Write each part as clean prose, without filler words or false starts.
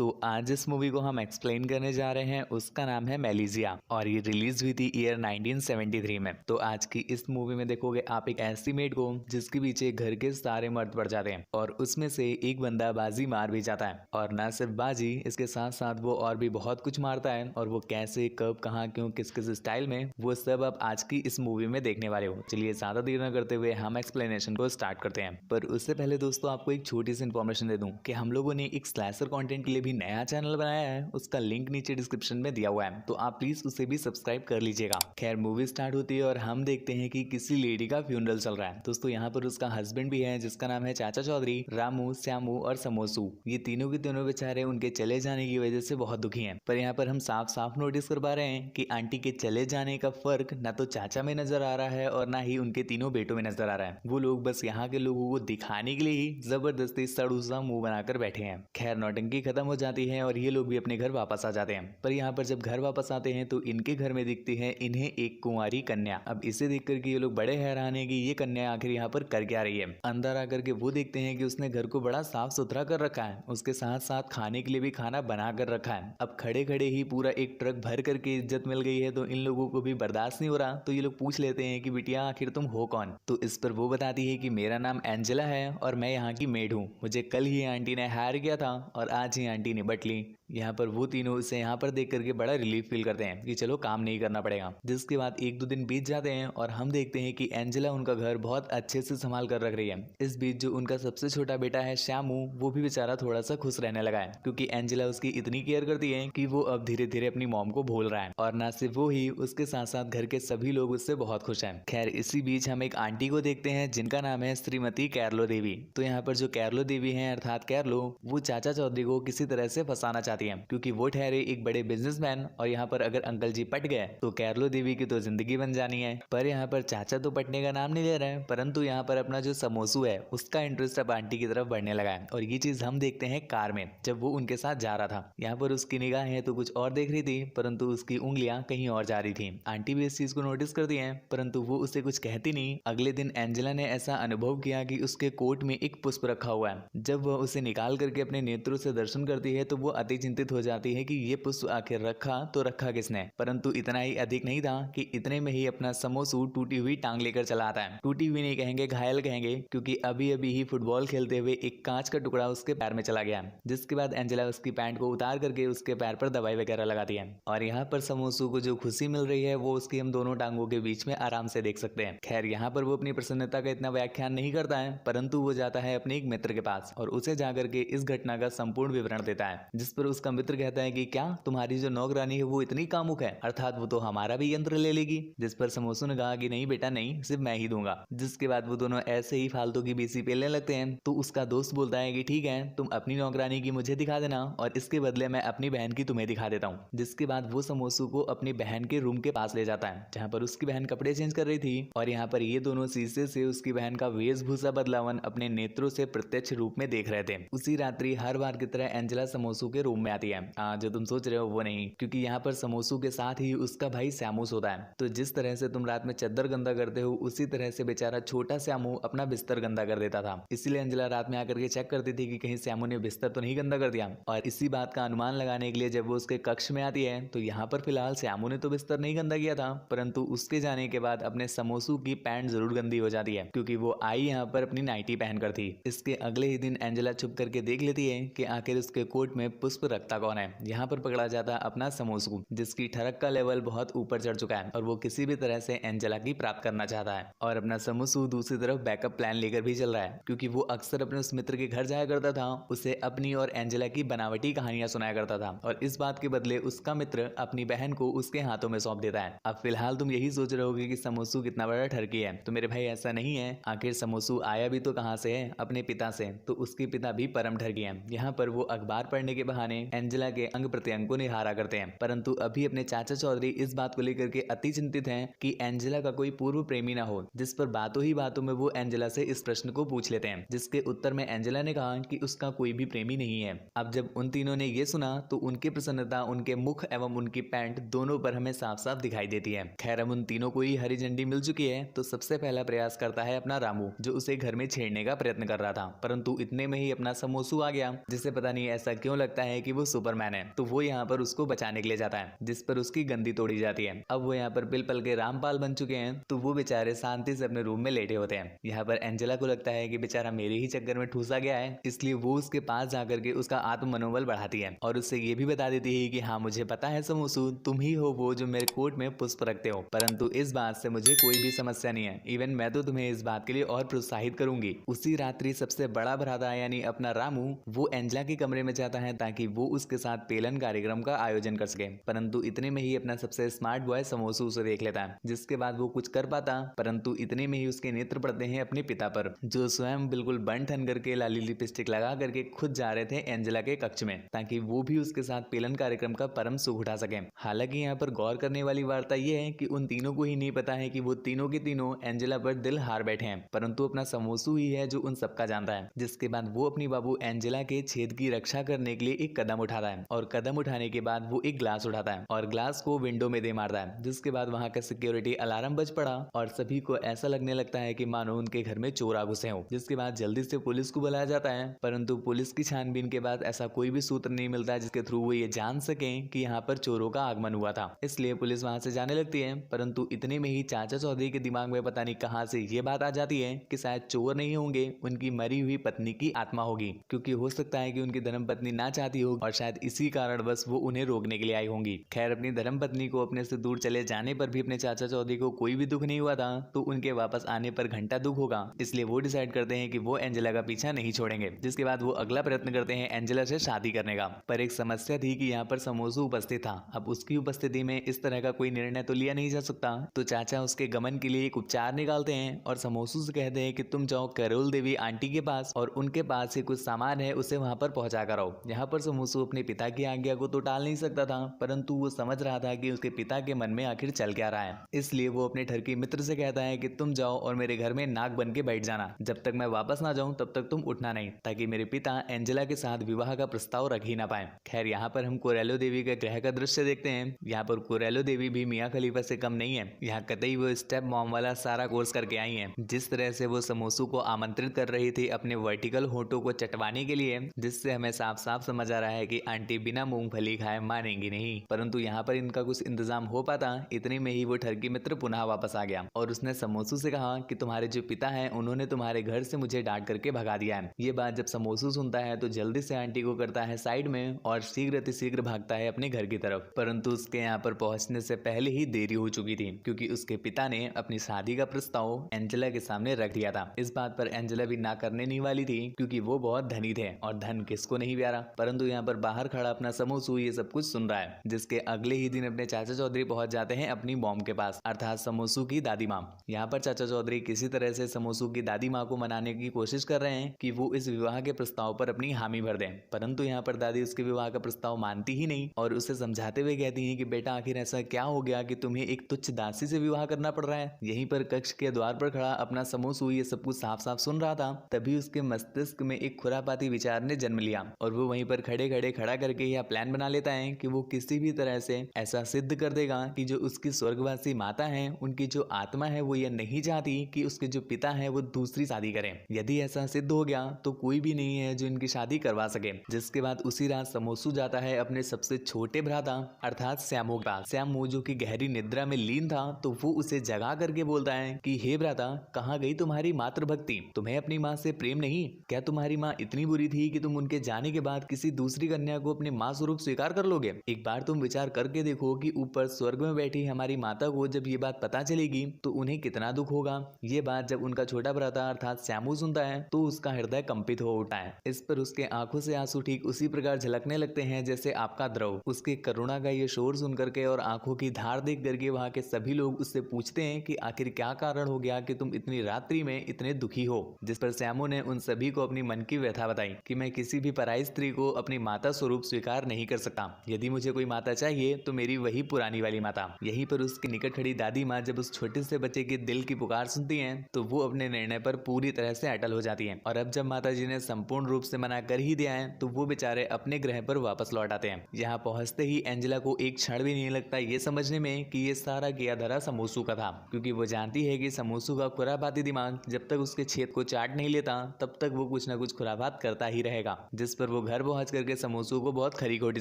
तो आज जिस मूवी को हम एक्सप्लेन करने जा रहे हैं उसका नाम है मेलिजिया और ये रिलीज हुई थी ईयर 1973 में। तो आज की इस मूवी में देखोगे आप एक ऐसी मेड को जिसके पीछे घर के सारे मर्द पड़ जाते हैं और उसमें से एक बंदा बाजी मार भी जाता है। और ना सिर्फ बाजी, इसके साथ साथ वो और भी बहुत कुछ मारता है और वो कैसे, कब, कहाँ, क्यों, किस किस स्टाइल में, वो सब आप आज की इस मूवी में देखने वाले हो। चलिए ज्यादा देर न करते हुए हम एक्सप्लेनेशन को स्टार्ट करते हैं। पर उससे पहले दोस्तों आपको एक छोटी सी इन्फॉर्मेशन दे दूं कि हम लोगों ने एक स्लैशर कंटेंट के लिए भी नया चैनल बनाया है, उसका लिंक नीचे डिस्क्रिप्शन में दिया हुआ है, तो आप प्लीज उसे भी सब्सक्राइब कर लीजिएगा। खैर मूवी स्टार्ट होती है और हम देखते हैं कि किसी लेडी का फ्यूनरल चल रहा है। दोस्तों यहाँ पर उसका हस्बैंड भी है जिसका नाम है चाचा चौधरी, रामू, श्यामू और समोसू। ये तीनों के तीनों बेचारे उनके चले जाने की वजह से बहुत दुखी हैं। पर यहाँ पर हम साफ साफ नोटिस कर पा रहे हैं कि आंटी के चले जाने का फर्क ना तो चाचा में नजर आ रहा है और ना ही उनके तीनों बेटों में नजर आ रहा है। वो लोग बस यहाँ के लोगों को दिखाने के लिए ही जबरदस्ती सड़ूसा मुंह बनाकर बैठे हैं। खैर नौटंकी खत्म हो जाती है और ये लोग भी अपने घर वापस आ जाते हैं। पर यहाँ पर जब घर वापस आते हैं तो इनके घर में दिखती है इन्हें एक कुंवारी कन्या। अब इसे देख करके ये लोग बड़े हैरान है कि ये कन्या आखिर यहाँ पर कर क्या रही है। अंदर आकर के वो देखते हैं कि उसने घर को बड़ा साफ सुथरा कर रखा है, उसके साथ साथ खाने के लिए भी खाना बना कर रखा है। अब खड़े खड़े ही पूरा एक ट्रक भर करके इज्जत मिल गई है तो इन लोगों को भी बर्दाश्त नहीं हो रहा। तो ये लोग पूछ लेते हैं कि बिटिया आखिर तुम हो कौन। तो इस पर वो बताती है कि मेरा नाम एंजेला है और मैं यहाँ की मेड हूँ। मुझे कल ही आंटी ने हायर किया था और आज ही आंटी ने बट ली। यहाँ पर वो तीनों इसे यहाँ पर देख करके बड़ा रिलीफ फील करते हैं कि चलो काम नहीं करना पड़ेगा। जिसके बाद एक दो दिन बीत जाते हैं और हम देखते हैं कि एंजेला उनका घर बहुत अच्छे से संभाल कर रख रही है। इस बीच जो उनका सबसे छोटा बेटा है श्यामू, वो भी बेचारा थोड़ा सा खुश रहने लगा है क्योंकि एंजेला उसकी इतनी केयर करती है कि वो अब धीरे धीरे अपनी मॉम को भूल रहा है। और ना सिर्फ वो ही, उसके साथ साथ घर के सभी लोग उससे बहुत खुश हैं। खैर इसी बीच हम एक आंटी को देखते हैं जिनका नाम है श्रीमती कैरलो देवी। तो यहाँ पर जो कैरलो देवी है अर्थात कैरलो, वो चाचा चौधरी को किसी तरह से फंसाना चाहती है क्योंकि वो ठहरे एक बड़े बिजनेसमैन और यहाँ पर अगर अंकल जी पट गए तो कैरलो देवी की तो जिंदगी बन जानी है। पर यहाँ पर चाचा तो पटने का नाम नहीं ले रहे हैं, परंतु यहाँ पर अपना जो समोसू है उसका इंटरेस्ट अब आंटी की तरफ बढ़ने लगा है। और ये चीज हम देखते हैं कार में जब वो उनके साथ जा रहा था। यहाँ पर उसकी निगाहें तो कुछ और देख रही थी परंतु उसकी उंगलियां कहीं और जा रही थी। आंटी भी इस चीज को नोटिस करती है परंतु वो उसे कुछ कहती नहीं। अगले दिन एंजेला ने ऐसा अनुभव किया कि उसके कोट में एक पुष्प रखा हुआ है। जब वह उसे निकाल करके अपने नेत्रों से दर्शन करती है तो वो अति चिंतित हो जाती है कि ये पुष्प आखिर रखा तो रखा किसने। परंतु इतना ही अधिक नहीं था कि इतने में ही अपना समोसू टूटी हुई टांग लेकर चला आता है। टूटी हुई नहीं कहेंगे, घायल कहेंगे, क्योंकि अभी अभी ही फुटबॉल खेलते हुए एक कांच का टुकड़ा उसके पैर में चला गया। जिसके बाद एंजेला उसकी पैंट को उतार करके उसके पैर पर दवाई वगैरह लगाती है और यहाँ पर समोसू को जो खुशी मिल रही है वो उसकी हम दोनों टांगों के बीच में आराम से देख सकते हैं। खैर यहाँ पर वो अपनी प्रसन्नता का इतना व्याख्यान नहीं करता है परंतु वो जाता है अपने एक मित्र के पास और उसे जाकर के इस घटना का संपूर्ण विवरण देता है। जिस पर उसका मित्र कहता है कि क्या तुम्हारी जो नौकरानी है वो इतनी कामुक है, अर्थात वो तो हमारा भी यंत्र ले लेगी। जिस पर समोसू ने कहा कि नहीं बेटा नहीं, सिर्फ मैं ही दूंगा। जिसके बाद वो दोनों ऐसे ही फालतू की बीसी पेलने लगते हैं। तो उसका दोस्त बोलता है कि ठीक है तुम अपनी नौकरानी की मुझे दिखा देना और इसके बदले मैं अपनी बहन की तुम्हें दिखा देता हूँ। जिसके बाद वो समोसू को अपनी बहन के रूम के पास ले जाता है जहाँ पर उसकी बहन कपड़े चेंज कर रही थी और यहाँ पर ये दोनों शीशे से उसकी बहन का वेशभूषा बदलावन अपने नेत्रों से प्रत्यक्ष रूप में देख रहे थे। उसी रात्रि हर बार की तरह एंजेला समोसू के रूम में आती है। जो तुम सोच रहे हो वो नहीं, क्योंकि यहाँ पर समोसू के साथ ही उसका भाई श्यामू सोता है। तो जिस तरह से तुम रात में चद्दर गंदा करते हो उसी तरह से बेचारा छोटा श्यामू अपना बिस्तर गंदा कर देता था। इसीलिए अंजला रात में आकर के चेक करती थी कि कहीं श्यामू ने बिस्तर तो नहीं गंदा कर दिया। और इसी बात का अनुमान लगाने के लिए जब वो उसके कक्ष में आती है तो यहाँ पर फिलहाल श्यामू ने तो बिस्तर नहीं गंदा किया था परंतु उसके जाने के बाद अपने समोसू की पैंट जरूर गंदी हो जाती है क्योंकि वो आई यहाँ पर अपनी नाइटी पहनकर थी। इसके अगले ही दिन एंजेला छुप करके देख लेती है कि आखिर उसके कोट में पुष्प रखता कौन है। यहाँ पर पकड़ा जाता है अपना समोसू जिसकी ठरक का लेवल बहुत ऊपर चढ़ चुका है और वो किसी भी तरह से एंजेला की प्राप्त करना चाहता है। और अपना समोसू दूसरी तरफ बैकअप प्लान लेकर भी चल रहा है क्योंकि वो अक्सर अपने उस मित्र के घर जाया करता था, उसे अपनी और एंजेला की बनावटी कहानियां सुनाया करता था और इस बात के बदले उसका मित्र अपनी बहन को उसके हाथों में सौंप देता है। अब फिलहाल तुम यही सोच रहे होगे कि समोसू कितना बड़ा ठरकी है, तो मेरे भाई ऐसा नहीं है। आखिर समोसू आया भी तो कहां से है, अपने पिता से। तो उसके पिता भी परम ठरकी हैं। यहाँ पर वो अखबार पढ़ने के बहाने एंजेला के अंग प्रत्यंग को निहारा करते हैं परंतु अभी अपने चाचा चौधरी इस बात को लेकर के अति चिंतित हैं कि एंजेला का कोई पूर्व प्रेमी ना हो। जिस पर बातों ही बातों में वो एंजेला से इस प्रश्न को पूछ लेते हैं जिसके उत्तर में एंजेला ने कहा कि उसका कोई भी प्रेमी नहीं है। अब जब उन तीनों ने ये सुना तो उनकी प्रसन्नता उनके मुख एवं उनकी पैंट दोनों पर हमें साफ साफ दिखाई देती है। खैर अब उन तीनों को ही हरी झंडी मिल चुकी है तो सबसे पहला प्रयास करता है अपना रामू जो उसे घर में छेड़ने का प्रयत्न कर रहा था परंतु इतने में ही अपना समोसू आ गया जिसे पता नहीं ऐसा ऐसा क्यों लगता है कि वो सुपरमैन है। तो वो यहाँ पर उसको बचाने के लिए जाता है, जिस पर उसकी गंदी तोड़ी जाती है। अब वो यहाँ पर पिल पल के रामपाल बन चुके हैं, तो वो बेचारे शांति से अपने रूम में लेटे होते हैं। यहाँ पर एंजेला को लगता है कि बेचारा मेरे ही चक्कर में ठूसा गया है, इसलिए वो उसके पास जाकर के उसका आत्म मनोबल बढ़ाती है और उससे ये भी बता देती है कि हाँ, मुझे पता है समोसू, तुम ही हो वो जो मेरे कोट में पुष्प रखते हो, परंतु इस बात से मुझे कोई भी समस्या नहीं है। इवन मैं तो तुम्हें इस बात के लिए और प्रोत्साहित करूंगी। उसी रात्रि सबसे बड़ा भ्राता यानी अपना रामू वो एंजेला के कमरे में जाता है ताकि वो उसके साथ पेलन कार्यक्रम का आयोजन कर सके, परंतु इतने में ही अपना सबसे स्मार्ट बॉय समोसू उसे देख लेता है, जिसके बाद वो कुछ कर पाता, परंतु इतने में ही उसके नेत्र पड़ते हैं अपने पिता पर, जो स्वयं बिल्कुल बन ठन करके लाली लिपस्टिक लगा करके खुद जा रहे थे एंजेला के कक्ष में ताकि वो भी उसके साथ पेलन कार्यक्रम का परम सुख उठा सके। हालांकि यहाँ पर गौर करने वाली वार्ता यह है कि उन तीनों को ही नहीं पता है कि वो तीनों के तीनों एंजेला पर दिल हार बैठे हैं, परंतु अपना समोसू ही है जो उन सबका जानता है। जिसके बाद वो अपनी बाबू एंजेला के छेद की रक्षा करने के लिए एक कदम उठाता है और कदम उठाने के बाद वो एक ग्लास उठाता है और ग्लास को विंडो में दे मारता है, जिसके बाद वहां का सिक्योरिटी अलार्म बज पड़ा और सभी को ऐसा लगने लगता है कि मानो उनके घर में चोर आ घुसे हो। जिसके बाद जल्दी से पुलिस को बुलाया जाता है, परंतु पुलिस की छानबीन के बाद ऐसा कोई भी सूत्र नहीं मिलता जिसके थ्रू वो ये जान सके कि यहाँ पर चोरों का आगमन हुआ था। इसलिए पुलिस वहां से जाने लगती है, परंतु इतने में ही चाचा चौधरी के दिमाग में पता नहीं कहां से ये बात आ जाती है कि शायद चोर नहीं होंगे, उनकी मरी हुई पत्नी की आत्मा होगी, क्योंकि हो सकता है कि उनकी धर्म पत्नी ना चाहती हो और शायद इसी कारण बस वो उन्हें रोकने के लिए आई होंगी। खैर, अपनी धर्म पत्नी को अपने से दूर चले जाने पर भी अपने चाचा चौधरी को कोई भी दुख नहीं हुआ था, तो उनके वापस आने पर घंटा दुख होगा, इसलिए वो डिसाइड करते हैं कि वो एंजेला का पीछा नहीं छोड़ेंगे। जिसके बाद वो अगला प्रयत्न करते हैं एंजेला से शादी करने का, पर एक समस्या थी कि यहाँ पर समोसू उपस्थित था। अब उसकी उपस्थिति में इस तरह का कोई निर्णय तो लिया नहीं जा सकता, तो चाचा उसके गमन के लिए एक उपचार निकालते हैं और समोसू से कहते हैं कि तुम जाओ करोल देवी आंटी के पास और उनके पास से कुछ सामान है उसे वहां पर पहुंचा कर आओ। यहाँ पर समोसू अपने पिता की आज्ञा को तो टाल नहीं सकता था, परंतु वो समझ रहा था कि उसके पिता के मन में आखिर चल क्या रहा है, इसलिए वो अपने ठरकी मित्र से कहता है कि तुम जाओ और मेरे घर में नाक बन के बैठ जाना, जब तक मैं वापस ना जाऊं तब तक तुम उठना नहीं, ताकि मेरे पिता एंजेला के साथ विवाह का प्रस्ताव रख ही ना पाए। खैर, यहाँ पर हम कोरेलो देवी के ग्रह का दृश्य देखते हैं। यहाँ पर कोरेलो देवी भी मियां खलीफा से कम नहीं है, यहाँ कतई वो स्टेप मॉम वाला सारा कोर्स करके आई है। जिस तरह से वो समोसू को आमंत्रित कर रही थी अपने वर्टिकल होठों को चटवाने के लिए, जिससे हमें साफ साफ समझ आ रहा है कि आंटी बिना मूंगफली खाए मानेंगी नहीं, परंतु यहाँ पर इनका कुछ इंतजाम हो पाता। इतने में ही वो ठरकी मित्र पुनः वापस आ गया और उसने समोसू से कहा कि तुम्हारे जो पिता हैं उन्होंने तुम्हारे घर से मुझे डांट करके भगा दिया है। ये बात जब समोसू सुनता है तो जल्दी से आंटी को करता है साइड में और शीघ्र भागता है अपने घर की तरफ, परंतु उसके यहाँ पर पहुंचने से पहले ही देरी हो चुकी थी, क्योंकि उसके पिता ने अपनी शादी का प्रस्ताव एंजेला के सामने रख दिया था। इस बात पर एंजेला भी ना करने नहीं वाली थी, क्योंकि वो बहुत धनी थे और धन किसको नहीं प्यारा, परंतु यहाँ पर बाहर खड़ा अपना समोसू ये सब कुछ सुन रहा है। जिसके अगले ही दिन अपने चाचा चौधरी पहुंच जाते हैं अपनी मॉम के पास, अर्थात समोसू की दादी माँ। यहाँ पर चाचा चौधरी किसी तरह से समोसू की दादी माँ को मनाने की कोशिश कर रहे हैं कि वो इस विवाह के प्रस्ताव पर अपनी हामी भर दें, परंतु यहाँ पर दादी उसके विवाह का प्रस्ताव मानती ही नहीं और उसे समझाते हुए कहती है कि बेटा, आखिर ऐसा क्या हो गया कि तुम्हें एक तुच्छ दासी से विवाह करना पड़ रहा है। यहीं पर कक्ष के द्वार पर खड़ा अपना समोसू ये सब कुछ साफ साफ सुन रहा था, तभी उसके मस्तिष्क में एक खुरापाती विचार ने जन्म लिया और वो वहीं पर खड़े खड़ा करके यह प्लान बना लेता है कि वो किसी भी तरह से ऐसा सिद्ध कर देगा कि जो उसकी स्वर्गवासी माता है, उनकी जो आत्मा है, वो यह नहीं चाहती कि उसके जो पिता है वो दूसरी शादी करें। यदि ऐसा सिद्ध हो गया तो कोई भी नहीं है जो इनकी शादी करवा सके। जिसके बाद उसी रात समोसू जाता है अपने सबसे छोटे भ्राता अर्थात श्यामू के पास। श्यामू जो कि गहरी निद्रा में लीन था, तो वो उसे जगा करके बोलता है कि हे भ्राता, कहाँ गई तुम्हारी मातृभक्ति? तुम्हें अपनी माँ से प्रेम नहीं? क्या तुम्हारी माँ इतनी बुरी थी कि तुम उनके जाने के बाद किसी दूसरी कन्या को अपने माँ स्वरूप स्वीकार कर लोगे? एक बार तुम विचार करके देखो कि ऊपर स्वर्ग में बैठी हमारी माता को जब ये बात पता चलेगी तो उन्हें कितना दुख होगा। ये बात जब उनका छोटा भ्राता अर्थात श्यामू सुनता है तो उसका हृदय कंपित हो उठा है। इस पर उसके आंखों से आंसू ठीक उसी प्रकार झलकने लगते हैं जैसे आपका द्रव। उसके करुणा का ये शोर सुन करके और आंखों की धार देख करके वहाँ के सभी लोग उससे पूछते हैं कि आखिर क्या कारण हो गया कि तुम इतनी रात्रि में इतने दुखी हो। जिस पर श्यामू ने उन सभी को अपनी मन की व्यथा बताई कि मैं किसी भी पराई स्त्री को अपनी माता स्वरूप स्वीकार नहीं कर सकता। यदि मुझे कोई माता चाहिए तो मेरी वही पुरानी वाली माता। यहीं पर उसके निकट खड़ी दादी माँ जब उस छोटे से बच्चे के दिल की पुकार सुनती हैं तो वो अपने निर्णय पर पूरी तरह से अटल हो जाती हैं। और अब जब माता जी ने संपूर्ण रूप से मना कर ही दिया है तो वो बेचारे अपने ग्रह पर वापस लौट आते हैं। यहाँ पहुंचते ही एंजेला को एक क्षण भी नहीं लगता ये समझने में कि ये सारा किया धरा समोसू का था, क्योंकि वो जानती है कि समोसू का खुरापाती दिमाग जब तक उसके छेद को चाट नहीं लेता तब तक वो कुछ न कुछ खुरापात करता ही रहेगा। जिस पर वो वो घर पहुंच करके समोसू को बहुत खरी खोटी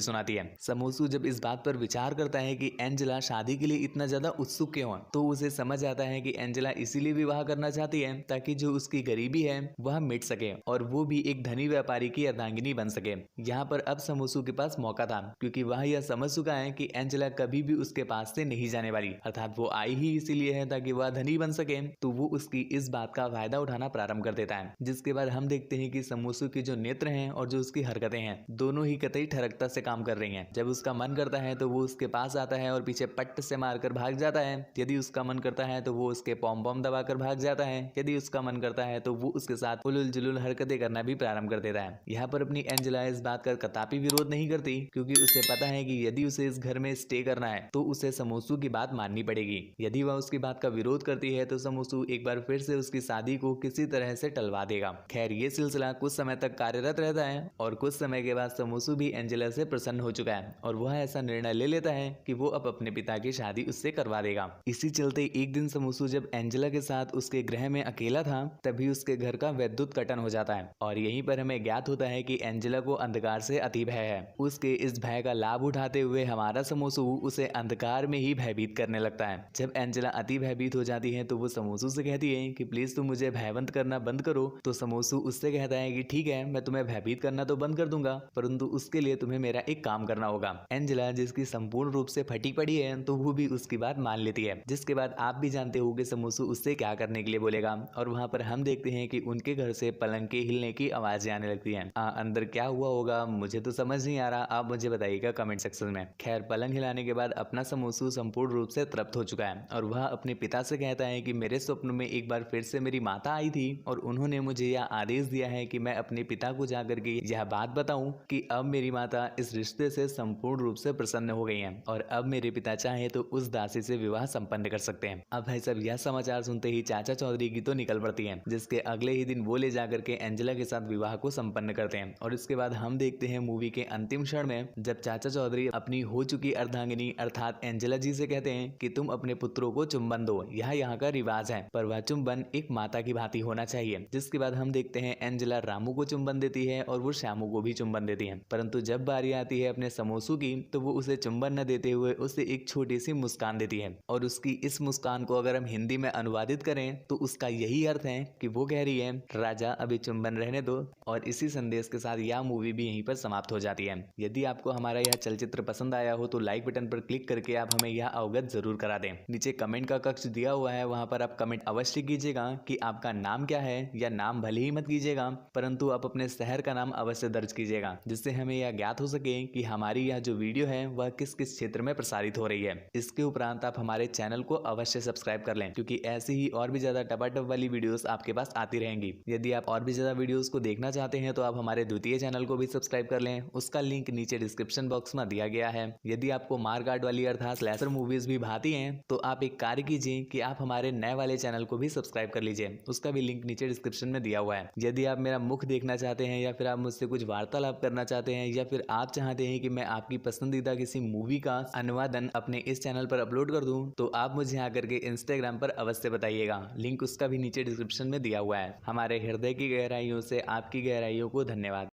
सुनाती है। समोसू जब इस बात पर विचार करता है कि एंजेला शादी के लिए इतना ज्यादा उत्सुक क्यों है, तो उसे समझ आता है कि एंजेला इसीलिए विवाह करना चाहती है ताकि जो उसकी गरीबी है वह मिट सके और वो भी एक धनी व्यापारी की अर्धांगिनी बन सके। यहाँ पर अब समोसू के पास मौका था, क्योंकि वह यह समझ चुका है कि एंजेला कभी भी उसके पास से नहीं जाने वाली, अर्थात वो आई ही इसीलिए है ताकि वह धनी बन सके। तो वो उसकी इस बात का फायदा उठाना प्रारंभ कर देता है, जिसके बाद हम देखते हैं कि समोसू के जो नेत्र हैं और जो उसकी हरकतें हैं दोनों ही कतई ठरकता से काम कर रही हैं। जब उसका मन करता है तो वो उसके पास आता है और पीछे पट्ट से मारकर भाग जाता है। यदि उसका मन करता है तो वो उसके पॉम पॉम दबाकर भाग जाता है। यदि उसका मन करता है तो वो उसके साथ उलुल जुलुल हरकतें करना भी प्रारंभ कर देता है। यहाँ पर अपनी एंजेला इस बात का कदापि विरोध नहीं करती, क्योंकि उसे पता है कि यदि उसे इस घर में स्टे करना है तो उसे समोसू की बात माननी पड़ेगी। यदि वह उसकी बात का विरोध करती है तो समोसू एक बार फिर से उसकी शादी को किसी तरह से टलवा देगा। खैर, ये सिलसिला कुछ समय तक कार्यरत रहता है और कुछ समय के बाद समोसू भी एंजेला से प्रसन्न हो चुका है और वह ऐसा निर्णय ले लेता है कि वो अब अपने पिता की शादी उससे करवा देगा। इसी चलते एक दिन समोसू जब एंजेला के साथ उसके गृह में अकेला था, तभी उसके घर का विद्युत कटन हो जाता है और यहीं पर हमें ज्ञात होता है कि एंजेला को अंधकार से अति भय है। उसके इस भय का लाभ उठाते हुए हमारा समोसू उसे अंधकार में ही भयभीत करने लगता है। जब एंजेला अति भयभीत हो जाती है तो वो समोसू से कहती है कि प्लीज तुम मुझे भयभंत करना बंद करो। तो समोसू उससे कहता है कि ठीक है, मैं तुम्हें भयभीत करना तो बंद कर दूंगा, परंतु उसके लिए तुम्हें मेरा एक काम करना होगा। एंजेला, जिसकी संपूर्ण रूप से फटी पड़ी है, तो वो भी उसकी बात मान लेती है, जिसके बाद आप भी जानते हो कि समोसू उससे क्या करने के लिए बोलेगा। और वहां पर हम देखते हैं कि उनके घर से पलंग के हिलने की आवाजें आने लगती हैं। अंदर क्या हुआ होगा मुझे तो समझ नहीं आ रहा, आप मुझे बताइएगा कमेंट सेक्शन में। खैर, पलंग हिलाने के बाद अपना समोसू संपूर्ण रूप से तृप्त हो चुका है और वह अपने पिता से कहता है कि मेरे स्वप्न में एक बार फिर से मेरी माता आई थी और उन्होंने मुझे यह आदेश दिया है कि मैं अपने पिता को जाकर के यह बात बताऊं कि अब मेरी माता इस रिश्ते से संपूर्ण रूप से प्रसन्न हो गई हैं और अब मेरे पिता चाहे तो उस दासी से विवाह संपन्न कर सकते हैं। अब भाई साहब, यह समाचार सुनते ही चाचा चौधरी की तो निकल पड़ती है, जिसके अगले ही दिन वो ले जाकर के एंजेला के साथ विवाह को संपन्न करते हैं। और इसके बाद हम देखते हैं मूवी के अंतिम क्षण में जब चाचा चौधरी अपनी हो चुकी अर्धांगिनी अर्थात एंजेला जी से कहते हैं कि तुम अपने पुत्रों को चुंबन दो, यह यहाँ का रिवाज है, पर वह चुंबन एक माता की भांति होना चाहिए। जिसके बाद हम देखते हैं एंजेला रामू को चुंबन देती है और वो श्यामू को भी चुंबन देती है, परंतु जब बारी आती है अपने समोसू की तो वो उसे चुंबन न देते हुए उसे एक छोटी सी मुस्कान देती है। और उसकी इस मुस्कान को अगर हम हिंदी में अनुवादित करें तो उसका यही अर्थ है कि वो कह रही है राजा अभी चुंबन रहने दो। और इसी संदेश के साथ यह मूवी भी यहीं पर समाप्त हो जाती है। यदि आपको हमारा यह चलचित्र पसंद आया हो तो लाइक बटन पर क्लिक करके आप हमें यह अवगत जरूर करा दें। नीचे कमेंट का कक्ष दिया हुआ है, वहां पर आप कमेंट अवश्य कीजिएगा कि आपका नाम क्या है, या नाम भले ही मत कीजिएगा परंतु आप अपने शहर का नाम अवश्य दर्ज कीजिएगा, जिससे हमें यह ज्ञात हो सके कि हमारी यह जो वीडियो है वह किस किस क्षेत्र में प्रसारित हो रही है। इसके उपरांत आप हमारे चैनल को अवश्य सब्सक्राइब कर लें, क्योंकि ऐसी ही और भी ज्यादा टपाटप वाली वीडियोस आपके पास आती रहेंगी। यदि आप और भी ज्यादा वीडियोस को देखना चाहते हैं तो आप हमारे द्वितीय चैनल को भी सब्सक्राइब कर लें, उसका लिंक नीचे डिस्क्रिप्शन बॉक्स में दिया गया है। यदि आपको मारकाट वाली अर्थात स्लैशर मूवीज भी भाती हैं तो आप एक कार्य कीजिए कि आप हमारे नए वाले चैनल को भी सब्सक्राइब कर लीजिए, उसका भी लिंक नीचे डिस्क्रिप्शन में दिया हुआ है। यदि आप मेरा मुख देखना चाहते हैं या फिर आप मुझसे कुछ वार्तालाप करना चाहते हैं या फिर आप चाहते हैं कि मैं आपकी पसंदीदा किसी मूवी का अनुवादन अपने इस चैनल पर अपलोड कर दूं, तो आप मुझे आकर के इंस्टाग्राम पर अवश्य बताइएगा, लिंक उसका भी नीचे डिस्क्रिप्शन में दिया हुआ है। हमारे हृदय की गहराइयों से आपकी गहराइयों को धन्यवाद।